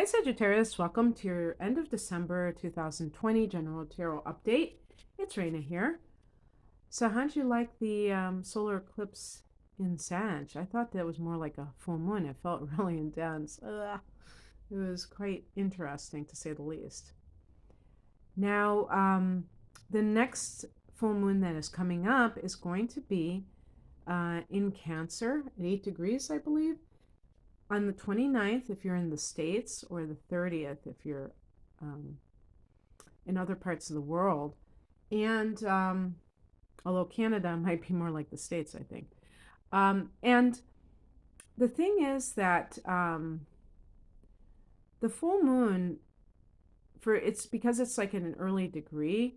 Hi, Sagittarius. Welcome to your end of December 2020 General Tarot Update. It's Raina here. So, how'd you like the solar eclipse in Sag? I thought that was more like a full moon. It felt really intense. It was quite interesting, to say the least. Now, the next full moon that is coming up is going to be in Cancer at 8 degrees, I believe, on the 29th if you're in the States, or the 30th if you're um, in other parts of the world. And although Canada might be more like the States, I think. And the thing is that the full moon, it's because it's like in an early degree.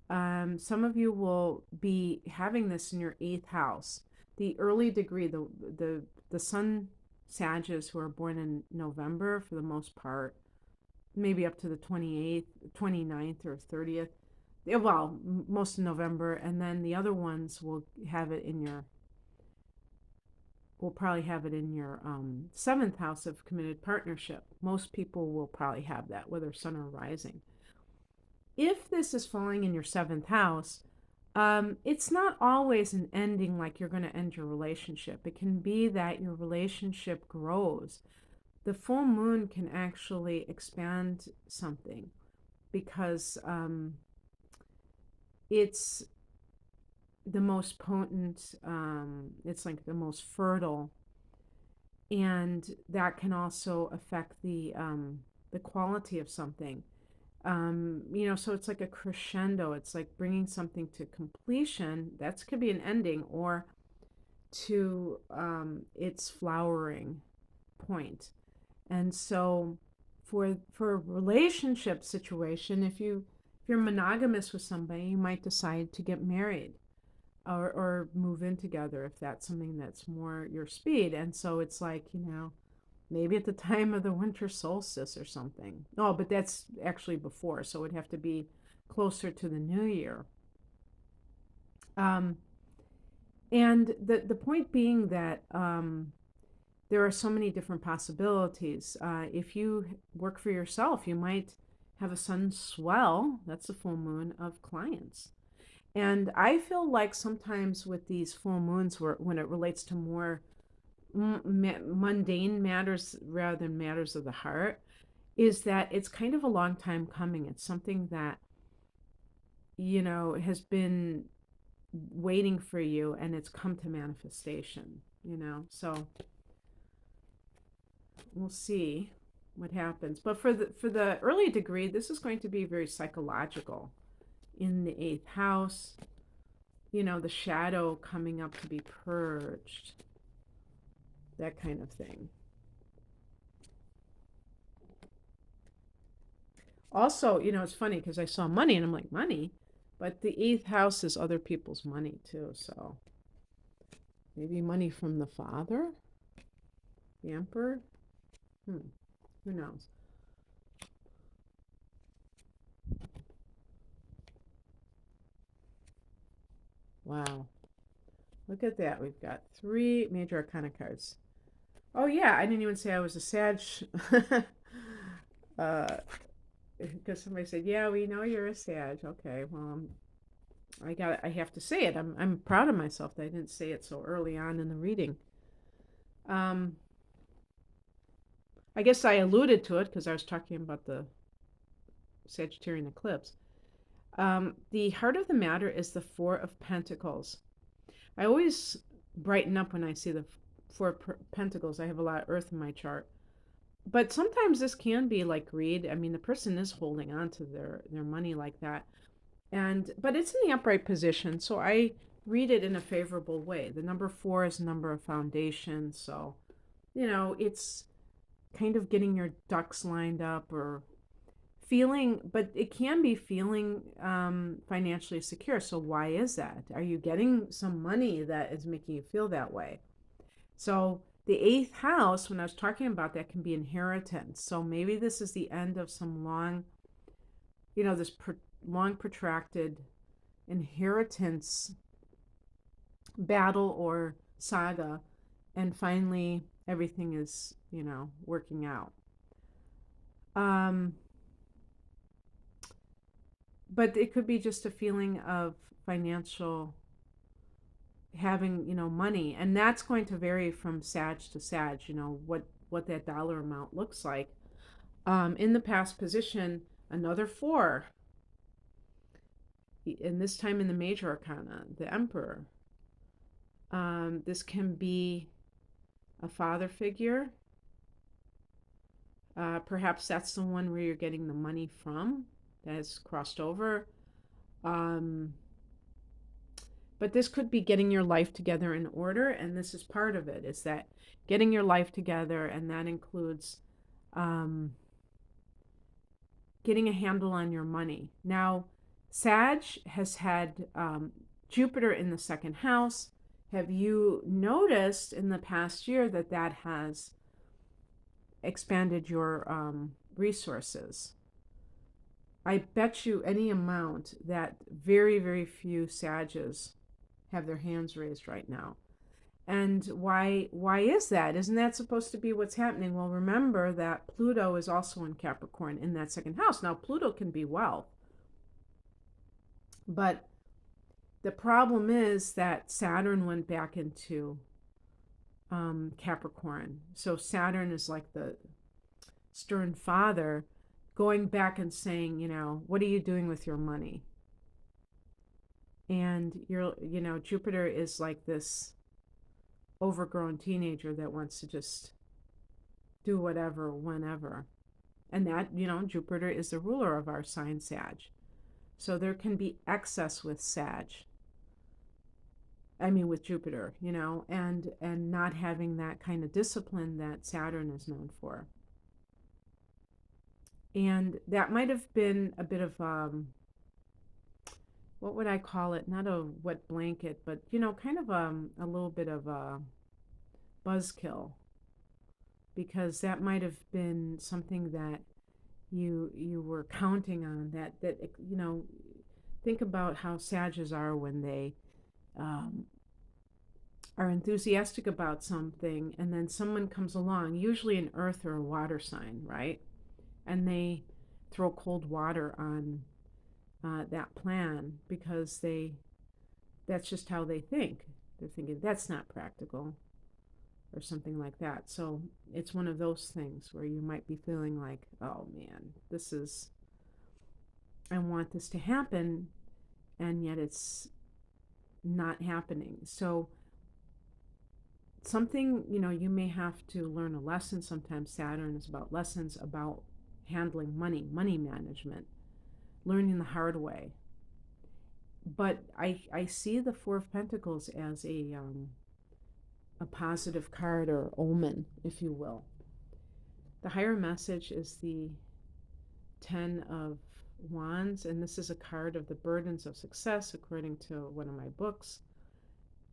Some of you will be having this in your eighth house. The early degree, the sun Sages who are born in November for the most part, maybe up to the 28th, 29th, or 30th. Well, most of November, and then the other ones will have it in your will probably have it in your seventh house of committed partnership. Most people will probably have that, whether sun or rising. If this is falling in your seventh house, it's not always an ending, like you're going to end your relationship. It can be that your relationship grows. The full moon can actually expand something because it's the most potent, it's like the most fertile, and that can also affect the quality of something. So it's like a crescendo. It's like bringing something to completion. That could be an ending, or to its flowering point. And so, for a relationship situation, if you're monogamous with somebody, you might decide to get married, or move in together if that's something that's more your speed. And so it's like, maybe at the time of the winter solstice or something. Oh, but that's actually before, so it would have to be closer to the new year. Um, and the point being that there are so many different possibilities. If you work for yourself, you might have a sun swell, that's the full moon, of clients. And I feel like sometimes with these full moons, when it relates to more mundane matters rather than matters of the heart, is that it's kind of a long time coming. It's something that, has been waiting for you, and it's come to manifestation. So we'll see what happens. But for the early degree, this is going to be very psychological in the eighth house. The shadow coming up to be purged, that kind of thing. Also, it's funny because I saw money and I'm like, money? But the eighth house is other people's money too. So maybe money from the father, the emperor. Who knows? Wow. Look at that. We've got three major arcana cards. Oh, yeah. I didn't even say I was a Sag. uh, because somebody said, "Yeah, we know you're a Sag." Okay, well, I have to say it. I'm proud of myself that I didn't say it so early on in the reading. Um, I guess I alluded to it because I was talking about the Sagittarian eclipse. The heart of the matter is the Four of Pentacles. I always brighten up when I see the Four of Pentacles. I have a lot of earth in my chart. But sometimes this can be like greed. I mean, the person is holding on to their money like that. But it's in the upright position, so I read it in a favorable way. The number four is a number of foundation, so it's kind of getting your ducks lined up, or feeling, but it can be feeling financially secure. So why is that? Are you getting some money that is making you feel that way? So the eighth house, when I was talking about that, can be inheritance. So maybe this is the end of some long, long protracted inheritance battle or saga, and finally everything is, working out. Um, but it could be just a feeling of financial having, money, and that's going to vary from Sag to Sag, what that dollar amount looks like. In the past position, another four, and this time in the major arcana, the Emperor. This can be a father figure. Perhaps that's the one where you're getting the money from that has crossed over. Um, but this could be getting your life together in order, and this is part of it, is that getting your life together, and that includes um, getting a handle on your money. Now, Sag has had Jupiter in the second house. Have you noticed in the past year that that has expanded your resources? I bet you any amount that very, very few Sages have their hands raised right now. And why is that? Isn't that supposed to be what's happening? Well, remember that Pluto is also in Capricorn in that second house. Now, Pluto can be wealth, but the problem is that Saturn went back into Capricorn. So Saturn is like the stern father going back and saying, what are you doing with your money? And Jupiter is like this overgrown teenager that wants to just do whatever, whenever. And that, Jupiter is the ruler of our sign, Sag. So there can be excess with Sag. I mean, with Jupiter, and not having that kind of discipline that Saturn is known for. And that might have been a bit of what would I call it? Not a wet blanket, but kind of a little bit of a buzzkill, because that might have been something that you were counting on. That think about how Sages are when they um, are enthusiastic about something, and then someone comes along, usually an earth or a water sign, right? And they throw cold water on that plan because that's just how they think. They're thinking that's not practical or something like that. So it's one of those things where you might be feeling like, oh man, I want this to happen, and yet it's not happening. So something, you may have to learn a lesson. Sometimes Saturn is about lessons about handling money management, learning the hard way. But I see the Four of Pentacles as a positive card or omen, if you will. The higher message is the Ten of Wands, and this is a card of the burdens of success, according to one of my books.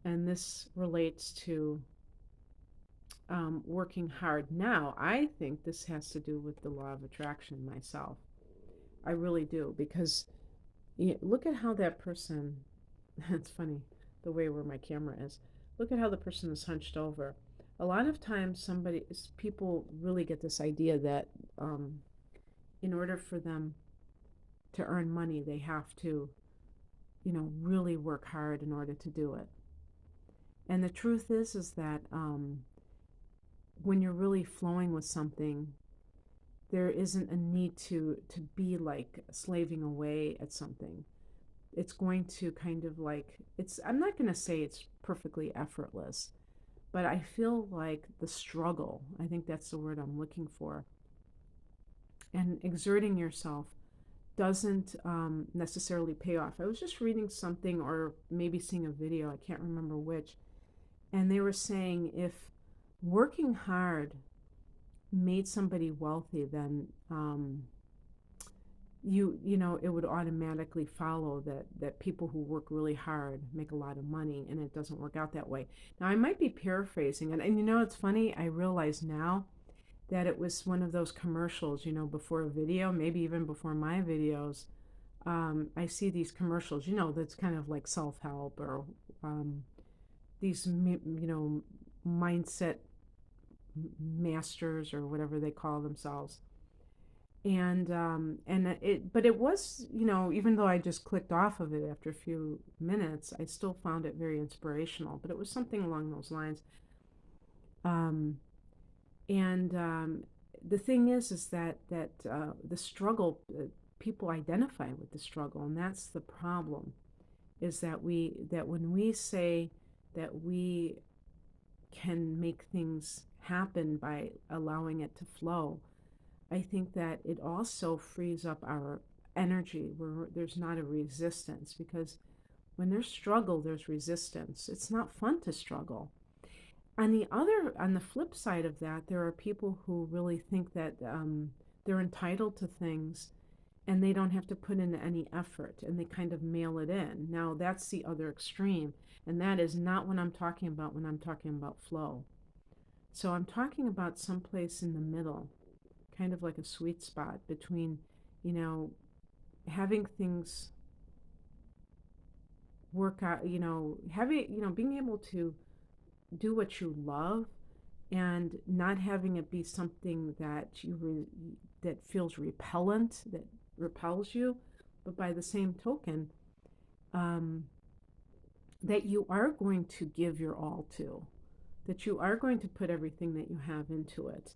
And this relates to working hard. Now, I think this has to do with the law of attraction myself. I really do, because look at how that person, it's funny the way where my camera is. Look at how the person is hunched over. A lot of times people really get this idea that in order for them to earn money, they have to, really work hard in order to do it. And the truth is that when you're really flowing with something, there isn't a need to be like slaving away at something. It's going to kind of like, I'm not going to say it's perfectly effortless, but I feel like the struggle, I think that's the word I'm looking for, and exerting yourself doesn't necessarily pay off. I was just reading something or maybe seeing a video, I can't remember which, and they were saying if working hard made somebody wealthy, then it would automatically follow that people who work really hard make a lot of money, and it doesn't work out that way. Now, I might be paraphrasing, and it's funny, I realize now that it was one of those commercials, before a video, maybe even before my videos. I see these commercials, that's kind of like self-help or these, mindset masters or whatever they call themselves. But it was, even though I just clicked off of it after a few minutes, I still found it very inspirational. But it was something along those lines. Um, and The thing is that the struggle, people identify with the struggle, and that's the problem. Is that when we say that we can make things happen by allowing it to flow, I think that it also frees up our energy where there's not a resistance, because when there's struggle, there's resistance. It's not fun to struggle. On the flip side of that, there are people who really think that they're entitled to things and they don't have to put in any effort and they kind of mail it in. Now, that's the other extreme, and that is not what I'm talking about when I'm talking about flow. So I'm talking about someplace in the middle, kind of like a sweet spot between, you know, having things work out, being able to do what you love and not having it be something that feels repellent, that repels you, but by the same token, um, that you are going to give your all to, that you are going to put everything that you have into it.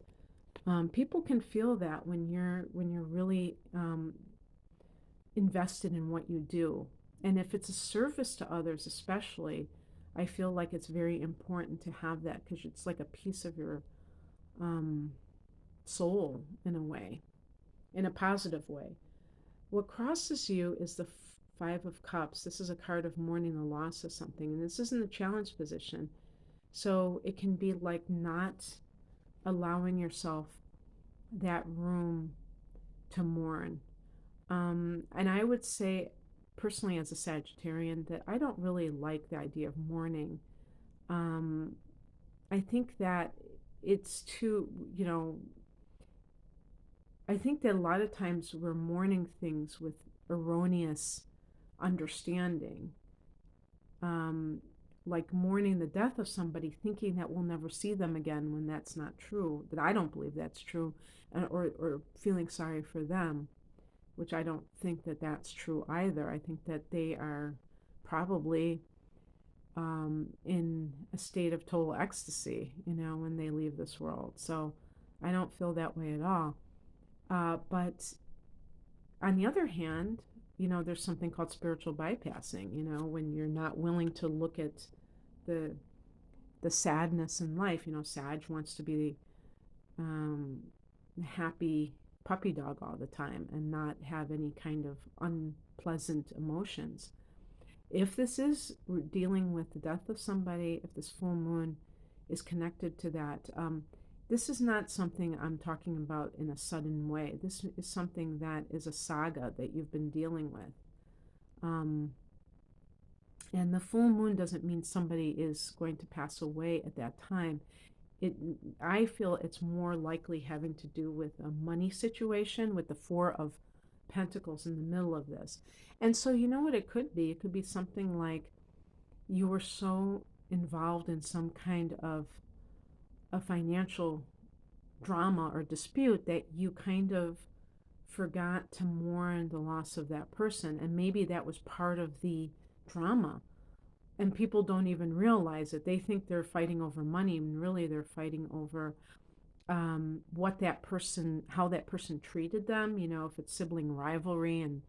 People can feel that when you're really invested in what you do. And if it's a service to others, especially, I feel like it's very important to have that because it's like a piece of your um, soul in a way, in a positive way. What crosses you is the Five of Cups. This is a card of mourning the loss of something, and this isn't a challenge position. So it can be like not allowing yourself that room to mourn. And I would say, personally, as a Sagittarian, that I don't really like the idea of mourning. Um, I think that it's too, I think that a lot of times we're mourning things with erroneous understanding. Um, like mourning the death of somebody, thinking that we'll never see them again when that's not true, that I don't believe that's true, or feeling sorry for them, which I don't think that that's true either. I think that they are probably in a state of total ecstasy, when they leave this world. So I don't feel that way at all. But on the other hand, there's something called spiritual bypassing, when you're not willing to look at the the sadness in life. Sag wants to be um, happy puppy dog all the time and not have any kind of unpleasant emotions. If this is dealing with the death of somebody, if this full moon is connected to that, this is not something I'm talking about in a sudden way. This is something that is a saga that you've been dealing with. Um, and the full moon doesn't mean somebody is going to pass away at that time. It, I feel it's more likely having to do with a money situation with the Four of Pentacles in the middle of this. And so, you know what it could be? It could be something like you were so involved in some kind of a financial drama or dispute that you kind of forgot to mourn the loss of that person. And maybe that was part of the drama. And people don't even realize it. They think they're fighting over money, and really they're fighting over what that person, how that person treated them. If it's sibling rivalry, and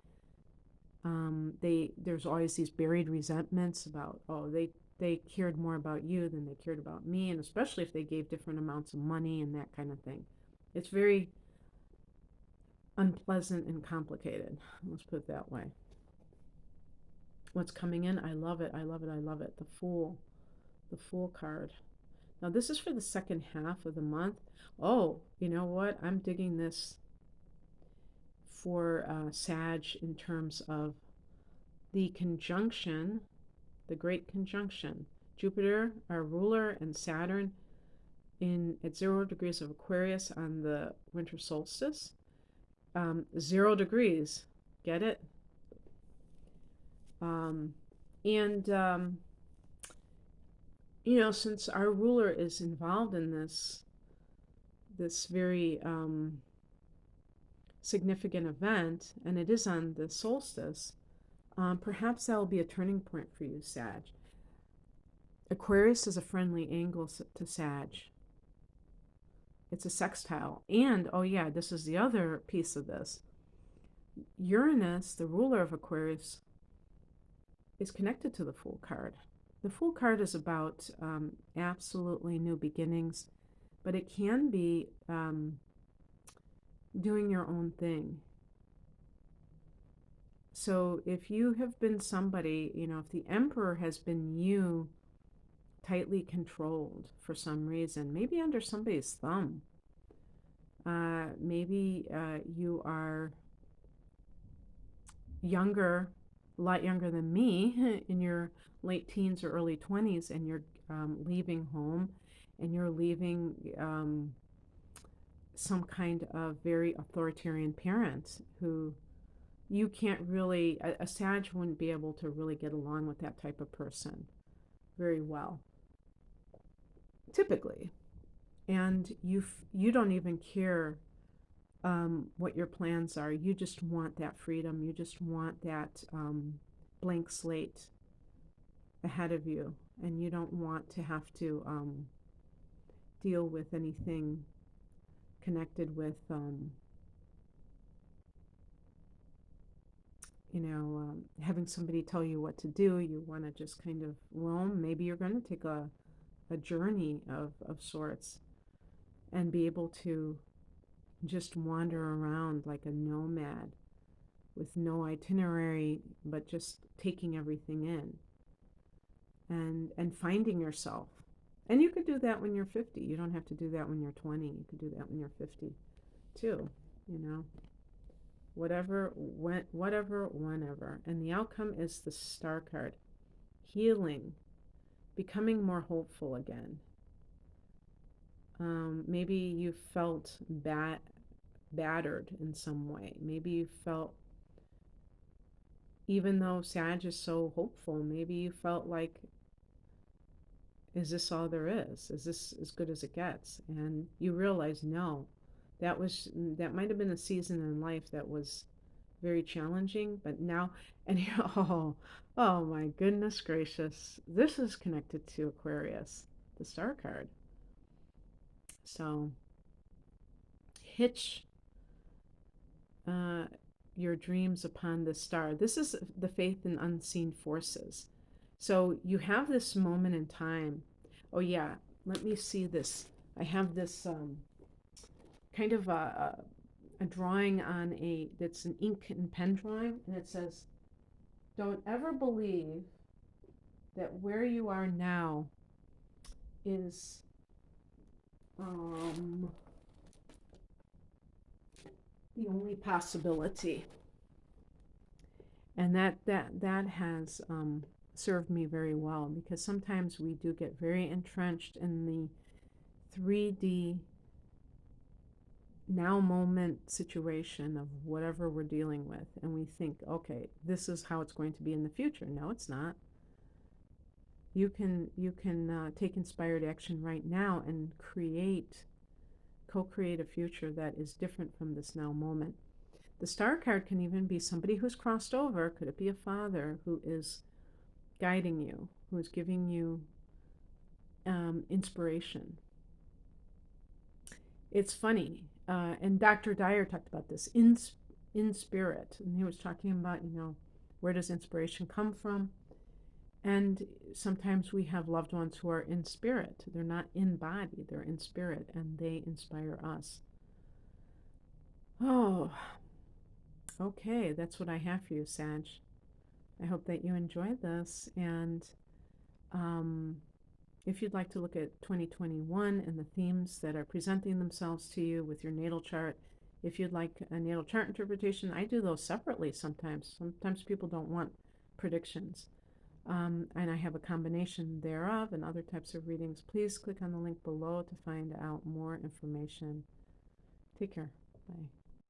there's always these buried resentments about, oh, they cared more about you than they cared about me, and especially if they gave different amounts of money and that kind of thing. It's very unpleasant and complicated. Let's put it that way. What's coming in? I love it. I love it. I love it. The Fool card. Now, this is for the second half of the month. Oh, you know what? I'm digging this for Sag in terms of the conjunction, the great conjunction. Jupiter, our ruler, and Saturn at 0 degrees of Aquarius on the winter solstice. 0 degrees. Get it? Um, and since our ruler is involved in this very significant event, and it is on the solstice, perhaps that will be a turning point for you, Sag. Aquarius is a friendly angle to Sag. It's a sextile. And, oh yeah, this is the other piece of this. Uranus, the ruler of Aquarius, is connected to the Fool card. The Fool card is about absolutely new beginnings, but it can be doing your own thing. So if you have been somebody, if the Emperor has been you tightly controlled for some reason, maybe under somebody's thumb, maybe you are younger, a lot younger than me, in your late teens or early 20s, and you're leaving home and you're leaving some kind of very authoritarian parent who you can't really, a Sag wouldn't be able to really get along with that type of person very well, typically. And you don't even care what your plans are. You just want that freedom. You just want that blank slate ahead of you, and you don't want to have to deal with anything connected with having somebody tell you what to do. You want to just kind of roam. Maybe you're going to take a journey of sorts and be able to just wander around like a nomad with no itinerary, but just taking everything in and finding yourself. And you could do that when you're 50. You don't have to do that when you're 20. You could do that when you're 50 too, you know. Whatever, whenever. And the outcome is the Star card. Healing, becoming more hopeful again. Maybe you felt battered in some way. Maybe you felt, even though Sag is so hopeful, maybe you felt like, is this all there is? Is this as good as it gets? And you realize, no, that might have been a season in life that was very challenging, but now, and oh my goodness gracious, this is connected to Aquarius, the Star card. So hitch your dreams upon the star. This is the faith in unseen forces. So you have this moment in time. Oh yeah, let me see this. I have this kind of a drawing on that's an ink and pen drawing, and it says, "Don't ever believe that where you are now is the only possibility." And that has served me very well, because sometimes we do get very entrenched in the 3D now moment situation of whatever we're dealing with, and we think, okay, this is how it's going to be in the future. No, it's not. You can take inspired action right now and co-create a future that is different from this now moment. The Star card can even be somebody who's crossed over. Could it be a father who is guiding you, who is giving you inspiration? It's funny, and Dr. Dyer talked about this in spirit, and he was talking about, where does inspiration come from? And sometimes we have loved ones who are in spirit. They're not in body, they're in spirit, and they inspire us. Oh, okay, that's what I have for you, Sag. I hope that you enjoyed this, and if you'd like to look at 2021 and the themes that are presenting themselves to you with your natal chart, if you'd like a natal chart interpretation, I do those separately sometimes. Sometimes people don't want predictions. And I have a combination thereof and other types of readings. Please click on the link below to find out more information. Take care. Bye.